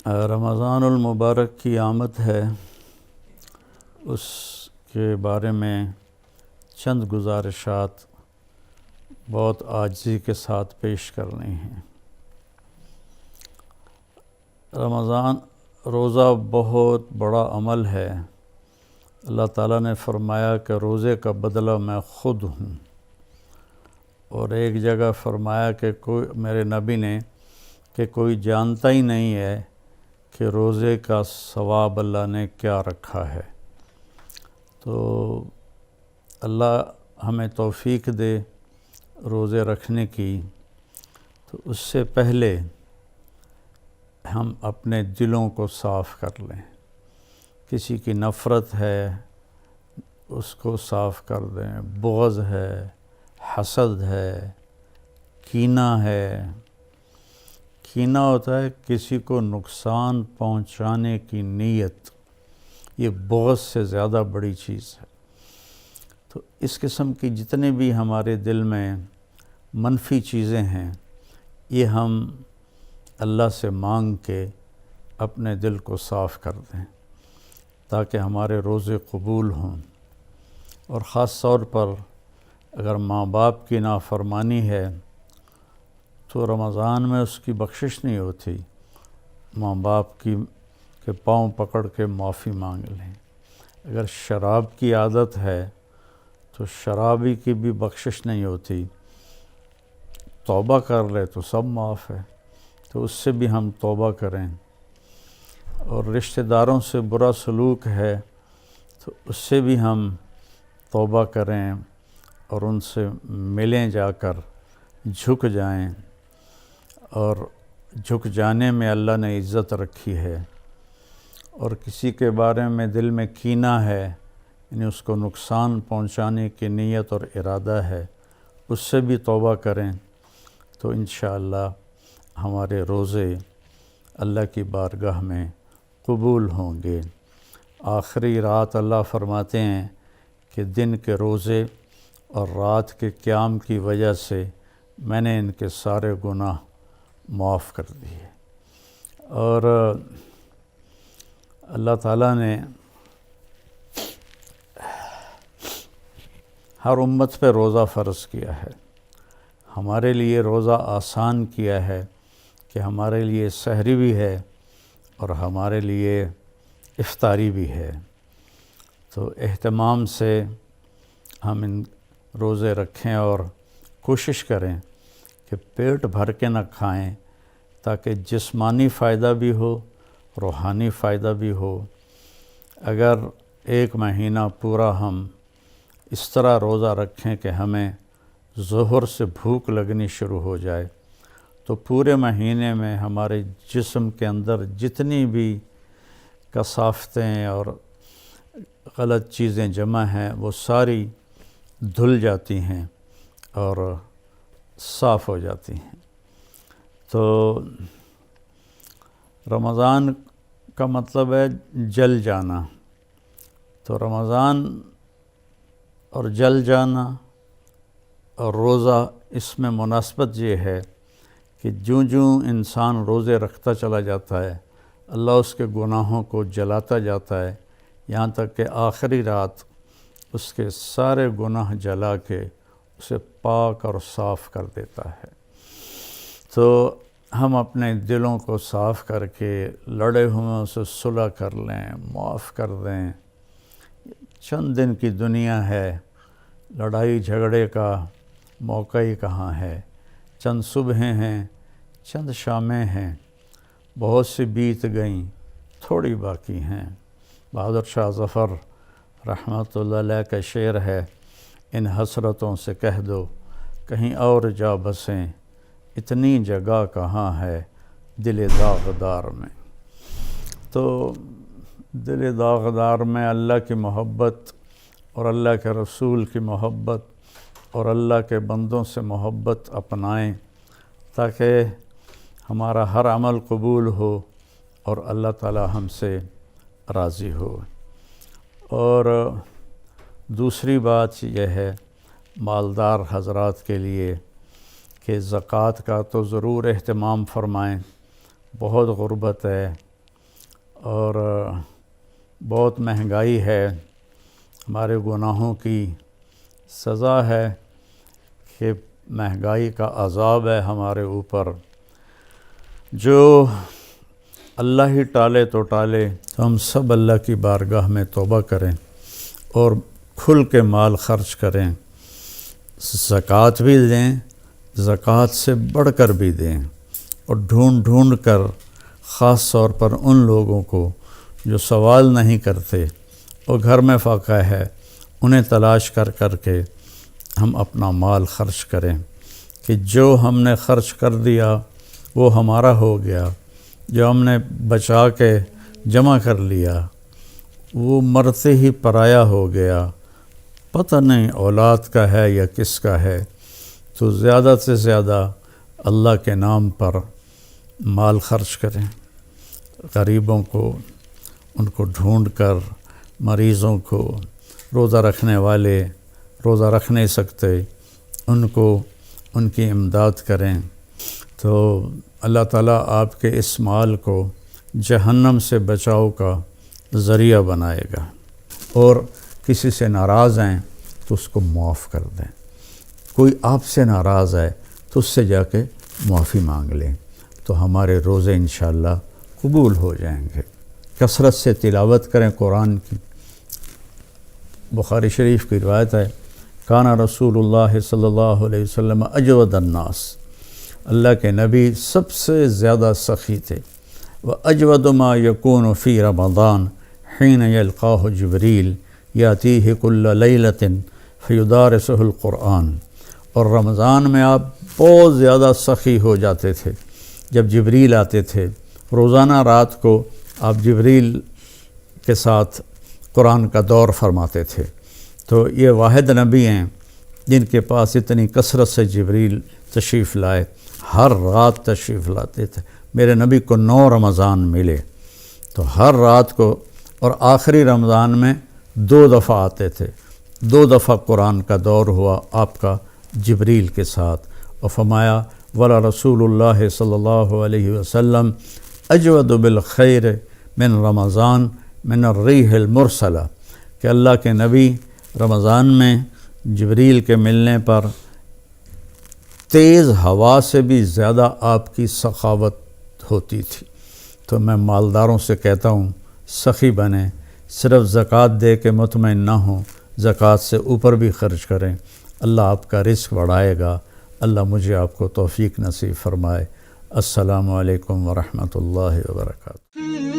رمضان المبارک کی آمد ہے، اس کے بارے میں چند گزارشات بہت عاجزی کے ساتھ پیش کرنی ہیں۔ رمضان روزہ بہت بڑا عمل ہے۔ اللہ تعالیٰ نے فرمایا کہ روزے کا بدلہ میں خود ہوں، اور ایک جگہ فرمایا کہ میرے نبی نے کہ کوئی جانتا ہی نہیں ہے کہ روزے کا ثواب اللہ نے کیا رکھا ہے۔ تو اللہ ہمیں توفیق دے روزے رکھنے کی۔ تو اس سے پہلے ہم اپنے دلوں کو صاف کر لیں۔ کسی کی نفرت ہے اس کو صاف کر دیں، بغض ہے، حسد ہے، کینہ ہے۔ کینہ ہوتا ہے کسی کو نقصان پہنچانے کی نیت، یہ بغض سے زیادہ بڑی چیز ہے۔ تو اس قسم کی جتنے بھی ہمارے دل میں منفی چیزیں ہیں، یہ ہم اللہ سے مانگ کے اپنے دل کو صاف کر دیں تاکہ ہمارے روزے قبول ہوں۔ اور خاص طور پر اگر ماں باپ کی نافرمانی ہے تو رمضان میں اس کی بخشش نہیں ہوتی۔ ماں باپ کے پاؤں پکڑ کے معافی مانگ لیں۔ اگر شراب کی عادت ہے تو شرابی کی بھی بخشش نہیں ہوتی، توبہ کر لے تو سب معاف ہے۔ تو اس سے بھی ہم توبہ کریں۔ اور رشتہ داروں سے برا سلوک ہے تو اس سے بھی ہم توبہ کریں اور ان سے ملیں، جا کر جھک جائیں۔ اور جھک جانے میں اللہ نے عزت رکھی ہے۔ اور کسی کے بارے میں دل میں کینہ ہے، یعنی اس کو نقصان پہنچانے کی نیت اور ارادہ ہے، اس سے بھی توبہ کریں تو انشاءاللہ ہمارے روزے اللہ کی بارگاہ میں قبول ہوں گے۔ آخری رات اللہ فرماتے ہیں کہ دن کے روزے اور رات کے قیام کی وجہ سے میں نے ان کے سارے گناہ معاف کر دیے۔ اور اللہ تعالیٰ نے ہر امت پہ روزہ فرض کیا ہے۔ ہمارے لیے روزہ آسان کیا ہے کہ ہمارے لیے سحری بھی ہے اور ہمارے لیے افطاری بھی ہے۔ تو اہتمام سے ہم ان روزے رکھیں اور کوشش کریں کہ پیٹ بھر کے نہ کھائیں تاکہ جسمانی فائدہ بھی ہو، روحانی فائدہ بھی ہو۔ اگر ایک مہینہ پورا ہم اس طرح روزہ رکھیں کہ ہمیں ظہر سے بھوک لگنی شروع ہو جائے تو پورے مہینے میں ہمارے جسم کے اندر جتنی بھی کثافتیں اور غلط چیزیں جمع ہیں وہ ساری دھل جاتی ہیں اور صاف ہو جاتی ہیں۔ تو رمضان کا مطلب ہے جل جانا۔ تو رمضان اور جل جانا اور روزہ، اس میں مناسبت یہ ہے کہ جوں انسان روزے رکھتا چلا جاتا ہے اللہ اس کے گناہوں کو جلاتا جاتا ہے، یہاں تک کہ آخری رات اس کے سارے گناہ جلا کے اسے پاک اور صاف کر دیتا ہے۔ تو ہم اپنے دلوں کو صاف کر کے لڑے ہوئے اسے صلح کر لیں، معاف کر دیں۔ چند دن کی دنیا ہے، لڑائی جھگڑے کا موقع ہی کہاں ہے۔ چند صبحیں ہیں، چند شامیں ہیں، بہت سی بیت گئیں، تھوڑی باقی ہیں۔ بہادر شاہ ظفر رحمۃ اللہ علیہ کا شعر ہے، ان حسرتوں سے کہہ دو کہیں اور جا بسیں، اتنی جگہ کہاں ہے دل داغدار میں۔ تو دل داغدار میں اللہ کی محبت اور اللہ کے رسول کی محبت اور اللہ کے بندوں سے محبت اپنائیں تاکہ ہمارا ہر عمل قبول ہو اور اللہ تعالی ہم سے راضی ہو۔ اور دوسری بات یہ ہے مالدار حضرات کے لیے کہ زکوٰۃ کا تو ضرور اہتمام فرمائیں۔ بہت غربت ہے، اور بہت مہنگائی ہے، ہمارے گناہوں کی سزا ہے کہ مہنگائی کا عذاب ہے ہمارے اوپر۔ جو اللہ ہی ٹالے تو ٹالے، تو ہم سب اللہ کی بارگاہ میں توبہ کریں اور کھل کے مال خرچ کریں، زکوٰۃ بھی دیں، زکوٰۃ سے بڑھ کر بھی دیں، اور ڈھونڈ ڈھونڈ کر خاص طور پر ان لوگوں کو جو سوال نہیں کرتے اور گھر میں فاقہ ہے، انہیں تلاش کر کر کے ہم اپنا مال خرچ کریں کہ جو ہم نے خرچ کر دیا وہ ہمارا ہو گیا، جو ہم نے بچا کے جمع کر لیا وہ مرتے ہی پرایا ہو گیا، پتہ نہیں اولاد کا ہے یا کس کا ہے۔ تو زیادہ سے زیادہ اللہ کے نام پر مال خرچ کریں، غریبوں کو، ان کو ڈھونڈ کر، مریضوں کو، روزہ رکھنے والے روزہ رکھ نہیں سکتے ان کو ان کی امداد کریں، تو اللہ تعالیٰ آپ کے اس مال کو جہنم سے بچاؤ کا ذریعہ بنائے گا۔ اور کسی سے ناراض ہیں تو اس کو معاف کر دیں، کوئی آپ سے ناراض ہے تو اس سے جا کے معافی مانگ لیں، تو ہمارے روزے انشاءاللہ قبول ہو جائیں گے۔ کثرت سے تلاوت کریں قرآن کی۔ بخاری شریف کی روایت ہے، کانا رسول اللہ صلی اللہ علیہ وسلم اجود الناس، اللہ کے نبی سب سے زیادہ سخی تھے، وَأَجْوَدُ مَا يَكُونُ فِي رَمَضَانَ حِينَ يَلْقَاهُ جِبْرِيلُ يَأْتِيهِ كُلَّ لَيْلَةٍ فَيُدَارِسُهُ الْقُرْآنَ، اور رمضان میں آپ بہت زیادہ سخی ہو جاتے تھے جب جبریل آتے تھے، روزانہ رات کو آپ جبریل کے ساتھ قرآن کا دور فرماتے تھے۔ تو یہ واحد نبی ہیں جن کے پاس اتنی کثرت سے جبریل تشریف لائے، ہر رات تشریف لاتے تھے۔ میرے نبی کو 9 رمضان ملے، تو ہر رات کو، اور آخری رمضان میں 2 دفعہ آتے تھے، 2 دفعہ قرآن کا دور ہوا آپ کا جبریل کے ساتھ، اور فرمایا ولا رسول اللہ صلی اللہ علیہ وسلم اجود بالخیر من رمضان من الریح المرسلہ، کہ اللہ کے نبی رمضان میں جبریل کے ملنے پر تیز ہوا سے بھی زیادہ آپ کی سخاوت ہوتی تھی۔ تو میں مالداروں سے کہتا ہوں سخی بنیں، صرف زکوٰۃ دے کے مطمئن نہ ہوں، زکوٰۃ سے اوپر بھی خرچ کریں، اللہ آپ کا رزق بڑھائے گا۔ اللہ مجھے آپ کو توفیق نصیب فرمائے۔ السلام علیکم ورحمۃ اللہ وبرکاتہ۔